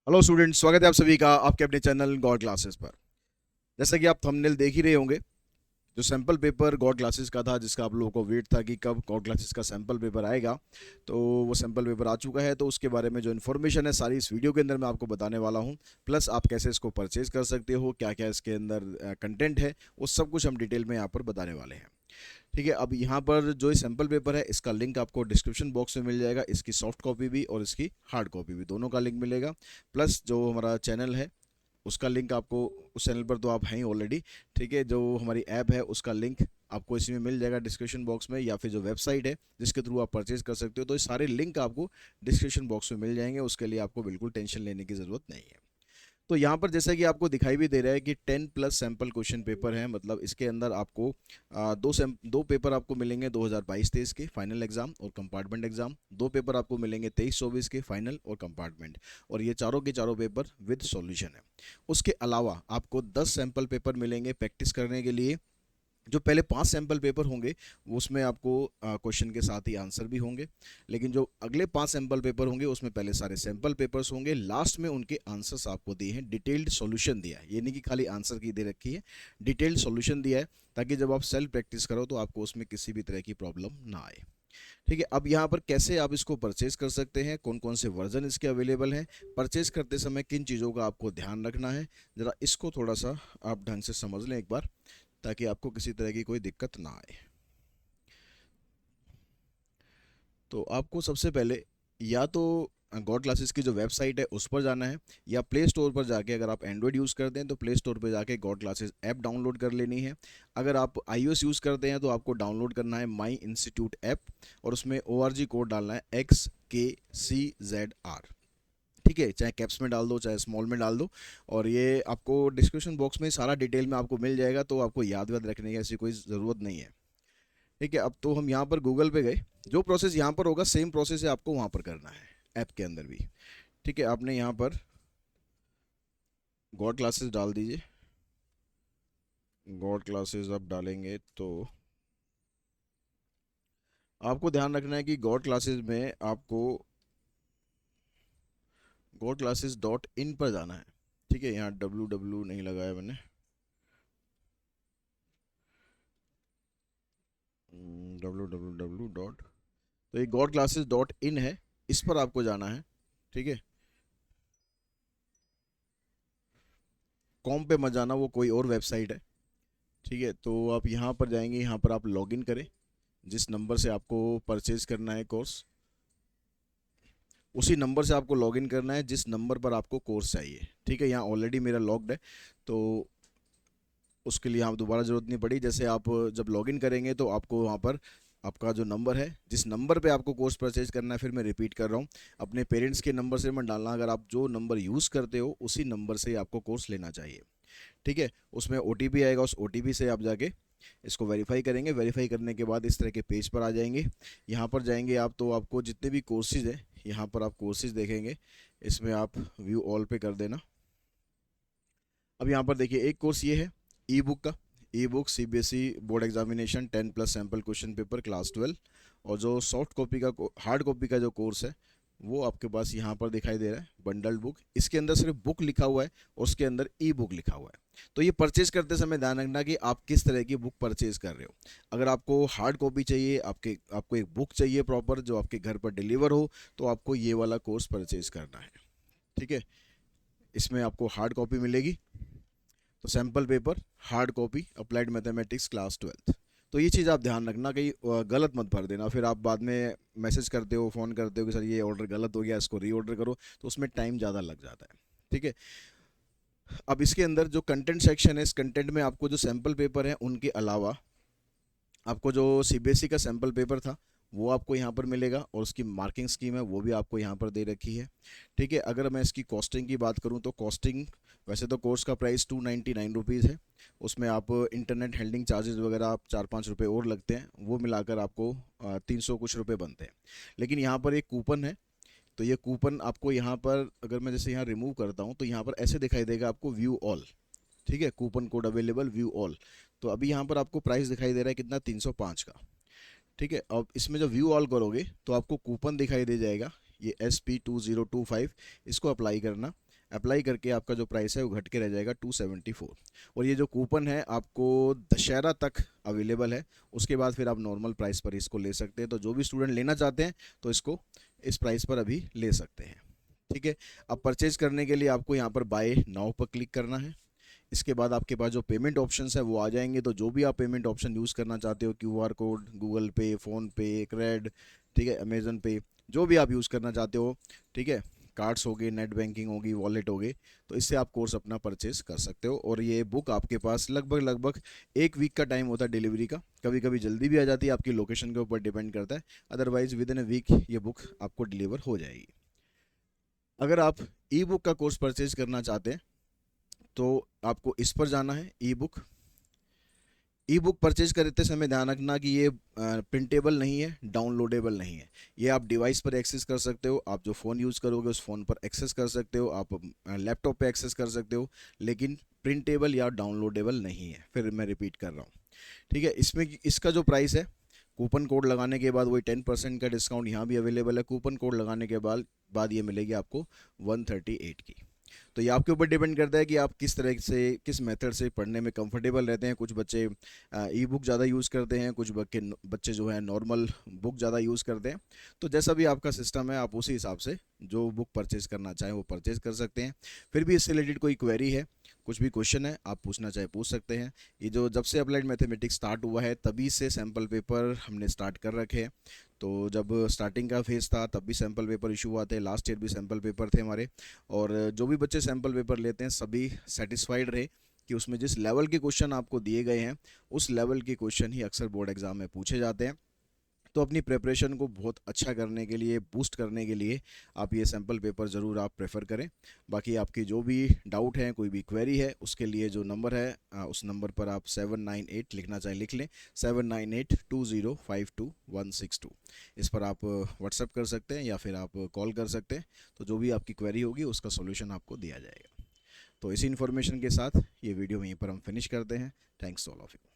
Hello students, स्वागत है आप सभी का आपके अपने चैनल गॉड क्लासेस पर। जैसा कि आप थंबनेल देख ही रहे होंगे, जो सैम्पल पेपर गॉड क्लासेस का था, जिसका आप लोगों को वेट था कि कब गॉड क्लासेस का सैम्पल पेपर आएगा, तो वो सैम्पल पेपर आ चुका है। तो उसके बारे में जो इन्फॉर्मेशन है सारी इस वीडियो के अंदर मैं आपको बताने वाला हूँ। प्लस आप कैसे इसको परचेज कर सकते हो, क्या क्या इसके अंदर कंटेंट है, वो सब कुछ हम डिटेल में यहाँ पर बताने वाले हैं। ठीक है, अब यहाँ पर जो ये सैम्पल पेपर है इसका लिंक आपको डिस्क्रिप्शन बॉक्स में मिल जाएगा। इसकी सॉफ्ट कॉपी भी और इसकी हार्ड कॉपी भी, दोनों का लिंक मिलेगा। प्लस जो हमारा चैनल है उसका लिंक आपको, उस चैनल पर तो आप हैं ही ऑलरेडी। ठीक है, जो हमारी ऐप है उसका लिंक आपको इसी में मिल जाएगा डिस्क्रिप्शन बॉक्स में, या फिर जो वेबसाइट है जिसके थ्रू आप परचेज कर सकते हो, तो ये सारे लिंक आपको डिस्क्रिप्शन बॉक्स में मिल जाएंगे। उसके लिए आपको बिल्कुल टेंशन लेने की ज़रूरत नहीं है। तो यहाँ पर जैसा कि आपको दिखाई भी दे रहा है कि 10 प्लस सैम्पल क्वेश्चन पेपर है, मतलब इसके अंदर आपको दो पेपर आपको मिलेंगे 2022-23 के फाइनल एग्जाम और कंपार्टमेंट एग्जाम। दो पेपर आपको मिलेंगे 23-24 के फाइनल और कंपार्टमेंट, और ये चारों के चारों पेपर विद सॉल्यूशन है। उसके अलावा आपको 10 सैम्पल पेपर मिलेंगे प्रैक्टिस करने के लिए। जो पहले 5 सैम्पल पेपर होंगे वो उसमें आपको क्वेश्चन के साथ ही आंसर भी होंगे, लेकिन जो अगले 5 सैम्पल पेपर होंगे उसमें पहले सारे सैम्पल पेपर्स होंगे, लास्ट में उनके आंसर्स आपको दिए हैं, डिटेल्ड सॉल्यूशन दिया है। ये नहीं कि खाली आंसर की दे रखी है, डिटेल्ड सॉल्यूशन दिया है, ताकि जब आप सेल्फ प्रैक्टिस करो तो आपको उसमें किसी भी तरह की प्रॉब्लम ना आए। ठीक है, अब यहाँ पर कैसे आप इसको परचेज कर सकते हैं, कौन कौन से वर्जन इसके अवेलेबल हैं, परचेज करते समय किन चीज़ों का आपको ध्यान रखना है, ज़रा इसको थोड़ा सा आप ढंग से समझ लें एक बार, ताकि आपको किसी तरह की कोई दिक्कत ना आए। तो आपको सबसे पहले या तो गॉड क्लासेस की जो वेबसाइट है उस पर जाना है, या प्ले स्टोर पर जाके, अगर आप एंड्रॉयड यूज़ करते हैं तो प्ले स्टोर पर जाके गॉड क्लासेस ऐप डाउनलोड कर लेनी है। अगर आप iOS यूज़ करते हैं तो आपको डाउनलोड करना है माई इंस्टीट्यूट ऐप, और उसमें ORG कोड डालना है XKCZR। ठीक है, चाहे कैप्स में डाल दो चाहे स्मॉल में डाल दो, और ये आपको डिस्क्रिप्शन बॉक्स में सारा डिटेल में आपको मिल जाएगा, तो आपको याद वाद रखने की ऐसी कोई ज़रूरत नहीं है। ठीक है, अब तो हम यहाँ पर गूगल पे गए, जो प्रोसेस यहाँ पर होगा सेम प्रोसेस है आपको वहाँ पर करना है, ऐप के अंदर भी। ठीक है, आपने यहाँ पर गॉड क्लासेस डाल दीजिए। गॉड क्लासेस आप डालेंगे तो आपको ध्यान रखना है कि गॉड क्लासेस में आपको गॉड क्लासेस डॉट इन पर जाना है। ठीक है, यहाँ www नहीं लगाया मैंने, www डॉट, तो ये गॉड क्लासेस डॉट इन है, इस पर आपको जाना है। ठीक है, कॉम पे मत जाना, वो कोई और वेबसाइट है। ठीक है, तो आप यहाँ पर जाएंगे, यहाँ पर आप लॉगिन करें, जिस नंबर से आपको परचेज करना है कोर्स, उसी नंबर से आपको लॉगिन करना है जिस नंबर पर आपको कोर्स चाहिए। ठीक है, यहाँ ऑलरेडी मेरा लॉग्ड है, तो उसके लिए आप दोबारा ज़रूरत नहीं पड़ी। जैसे आप जब लॉगिन करेंगे तो आपको वहाँ पर आपका जो नंबर है, जिस नंबर पे आपको कोर्स परचेज करना है, फिर मैं रिपीट कर रहा हूँ, अपने पेरेंट्स के नंबर से मत डालना। अगर आप जो नंबर यूज़ करते हो उसी नंबर से आपको कोर्स लेना चाहिए। ठीक है, उसमें OTP आएगा, उस OTP से आप जाके इसको वेरीफाई करेंगे। वेरीफाई करने के बाद इस तरह के पेज पर आ जाएंगे। यहाँ पर जाएंगे आप तो आपको जितने भी कोर्सेज हैं यहाँ पर आप कोर्सेज देखेंगे, इसमें आप व्यू ऑल पे कर देना। अब यहाँ पर देखिए एक कोर्स ये है ई बुक का, ई book CBSE board examination 10 plus sample question paper class 12। और जो सॉफ्ट कॉपी का, हार्ड कॉपी का जो कोर्स है वो आपके पास यहाँ पर दिखाई दे रहा है, बंडल्ड बुक। इसके अंदर सिर्फ बुक लिखा हुआ है और उसके अंदर ई बुक लिखा हुआ है। तो ये परचेज करते समय ध्यान रखना कि आप किस तरह की बुक परचेज कर रहे हो। अगर आपको हार्ड कॉपी चाहिए, आपको एक बुक चाहिए प्रॉपर जो आपके घर पर डिलीवर हो, तो आपको ये वाला कोर्स परचेज करना है। ठीक है, इसमें आपको हार्ड कॉपी मिलेगी, तो sample paper, hard copy, applied mathematics class 12। तो ये चीज़ आप ध्यान रखना, कहीं गलत मत भर देना, फिर आप बाद में मैसेज करते हो, फ़ोन करते हो कि सर ये ऑर्डर गलत हो गया, इसको री ऑर्डर करो, तो उसमें टाइम ज़्यादा लग जाता है। ठीक है, अब इसके अंदर जो कंटेंट सेक्शन है, इस कंटेंट में आपको जो सैम्पल पेपर है उनके अलावा आपको जो CBSE का सैम्पल पेपर था वो आपको यहाँ पर मिलेगा, और उसकी मार्किंग स्कीम है वो भी आपको यहाँ पर दे रखी है। ठीक है, अगर मैं इसकी कॉस्टिंग की बात करूँ तो कॉस्टिंग, वैसे तो कोर्स का प्राइस 299 रुपीज़ है, उसमें आप इंटरनेट हेल्डिंग चार्जेस वगैरह आप 4-5 रुपये और लगते हैं, वो मिलाकर आपको 300 कुछ रुपये बनते हैं। लेकिन यहाँ पर एक कूपन है, तो ये कूपन आपको यहाँ पर, अगर मैं जैसे यहाँ रिमूव करता हूँ तो यहाँ पर ऐसे दिखाई देगा आपको व्यू ऑल। ठीक है, coupon code available view all. तो अभी यहाँ पर आपको प्राइस दिखाई दे रहा है कितना, 305 का। ठीक है, अब इसमें जब व्यू ऑल करोगे तो आपको कूपन दिखाई दे जाएगा, ये SP2025, इसको अप्लाई करना। अप्लाई करके आपका जो प्राइस है वो घट के रह जाएगा 274। और ये जो कूपन है आपको दशहरा तक अवेलेबल है, उसके बाद फिर आप नॉर्मल प्राइस पर इसको ले सकते हैं। तो जो भी स्टूडेंट लेना चाहते हैं तो इसको इस प्राइस पर अभी ले सकते हैं, ठीक है। अब परचेज करने के लिए आपको यहाँ पर बाय नाउ पर क्लिक करना है। इसके बाद आपके पास जो पेमेंट ऑप्शंस है वो आ जाएंगे। तो जो भी आप पेमेंट ऑप्शन यूज़ करना चाहते हो, क्यूआर कोड, गूगल पे, फ़ोनपे, क्रेड, ठीक है, अमेज़न पे, जो भी आप यूज़ करना चाहते हो, ठीक है, कार्ड्स हो गए, नेट बैंकिंग होगी, वॉलेट हो गए, तो इससे आप कोर्स अपना परचेज कर सकते हो। और ये बुक आपके पास लगभग 1 वीक का टाइम होता है डिलीवरी का। कभी कभी जल्दी भी आ जाती है, आपकी लोकेशन के ऊपर डिपेंड करता है। Otherwise within a week ये बुक आपको डिलीवर हो जाएगी। अगर आप ई बुक का कोर्स परचेज करना चाहते हैं तो आपको इस पर जाना है, ई बुक परचेज करते समय ध्यान रखना कि ये प्रिंटेबल नहीं है, डाउनलोडेबल नहीं है। ये आप डिवाइस पर एक्सेस कर सकते हो, आप जो फ़ोन यूज़ करोगे उस फ़ोन पर एक्सेस कर सकते हो, आप लैपटॉप पे एक्सेस कर सकते हो, लेकिन प्रिंटेबल या डाउनलोडेबल नहीं है। फिर मैं रिपीट कर रहा हूँ, ठीक है। इसमें इसका जो प्राइस है, कूपन कोड लगाने के बाद वही 10% का डिस्काउंट यहाँ भी अवेलेबल है। कूपन कोड लगाने के बाद ये मिलेगी आपको 138 की। तो ये आपके ऊपर डिपेंड करता है कि आप किस तरह से, किस मेथड से पढ़ने में कंफर्टेबल रहते हैं। कुछ बच्चे ई बुक ज़्यादा यूज़ करते हैं, कुछ बच्चे जो है नॉर्मल बुक ज़्यादा यूज़ करते हैं। तो जैसा भी आपका सिस्टम है आप उसी हिसाब से जो बुक परचेज़ करना चाहें वो परचेज़ कर सकते हैं। फिर भी इससे रिलेटेड कोई क्वेरी है, कुछ भी क्वेश्चन है, आप पूछना चाहे पूछ सकते हैं। ये जो जब से अप्लाइड मैथमेटिक्स स्टार्ट हुआ है तभी से सैम्पल पेपर हमने स्टार्ट कर रखे हैं। तो जब स्टार्टिंग का फेज़ था तब भी सैम्पल पेपर इशू हुआ थे, लास्ट ईयर भी सैम्पल पेपर थे हमारे। और जो भी बच्चे सैम्पल पेपर लेते हैं सभी सेटिस्फाइड रहे कि उसमें जिस लेवल के क्वेश्चन आपको दिए गए हैं उस लेवल के क्वेश्चन ही अक्सर बोर्ड एग्जाम में पूछे जाते हैं। तो अपनी प्रिपरेशन को बहुत अच्छा करने के लिए, बूस्ट करने के लिए आप ये सैम्पल पेपर ज़रूर आप प्रेफर करें। बाकी आपकी जो भी डाउट है, कोई भी क्वेरी है, उसके लिए जो नंबर है उस नंबर पर आप 798 लिखना चाहें लिख लें, 79820526162। इस पर आप व्हाट्सएप कर सकते हैं या फिर आप कॉल कर सकते हैं। तो जो भी आपकी क्वेरी होगी उसका सोल्यूशन आपको दिया जाएगा। तो इसी इन्फॉर्मेशन के साथ ये वीडियो यहीं पर हम फिनिश करते हैं। Thanks all of you.